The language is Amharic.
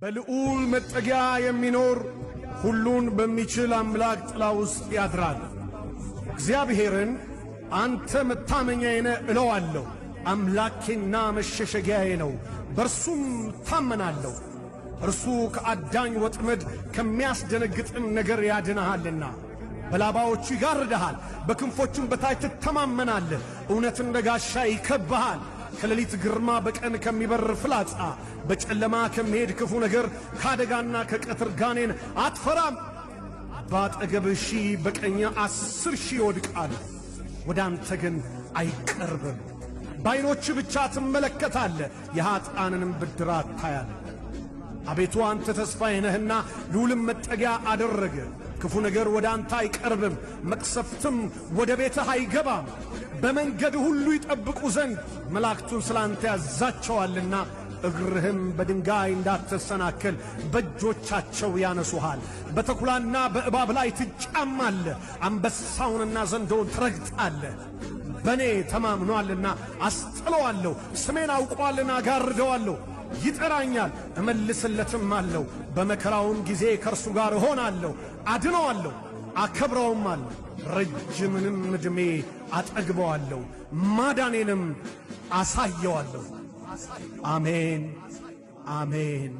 በልዑል መጠጊያ የሚኖር ሁሉን በሚችል አምላክ ጥላ ውስጥ ያድራል። እግዚአብሔርን አንተ መታመኛዬ ነህ እለዋለሁ። አምላኬና መሸሸጊያዬ ነው፣ በርሱም ታመናለሁ። እርሱ ከአዳኝ ወጥመድ ከሚያስደነግጥም ነገር ያድንሃልና። በላባዎቹ ይጋርድሃል፣ በክንፎቹም በታች ትተማመናለህ። እውነት እንደ ጋሻ ይከብብሃል። ከሌሊት ግርማ፣ በቀን ከሚበር ፍላጻ፣ በጨለማ ከሚሄድ ክፉ ነገር፣ ከአደጋና ከቀትር ጋኔን አትፈራም። በአጠገብህ 1000 በቀኝህ 10,000 ይወድቃሉ፣ ወደ አንተ ግን አይቀርብም። በዓይኖችህ ብቻ ትመለከታለህ፣ የኀጥኣንንም ብድራት ታያለህ። አቤቱ አንተ ተስፋዬ ነህና ልዑልም መጠጊያ አደረገ። ክፉ ነገር ወደ አንተ አይቀርብም፣ መቅሰፍትም ወደ ቤትህ አይገባም። በመንገድ ሁሉ ይጠብቁ ዘንድ መላእክቱን ስለ አንተ ያዛቸዋልና፣ እግርህም በድንጋይ እንዳትሰናከል በእጆቻቸው ያነሱሃል። በተኩላና በእባብ ላይ ትጫማለህ፣ አንበሳውንና ዘንዶውን ትረግጣለህ። በእኔ ተማምኖአልና አስጥለዋለሁ፣ ስሜን አውቋልና አጋርደዋለሁ። ይጠራኛል እመልስለትም አለው። በመከራውም ጊዜ ከእርሱ ጋር እሆናለሁ፣ አድነዋለሁ፣ አከብረውም አለሁ። ረጅምንም ዕድሜ አጠግበዋለሁ፣ ማዳኔንም አሳየዋለሁ። አሜን አሜን።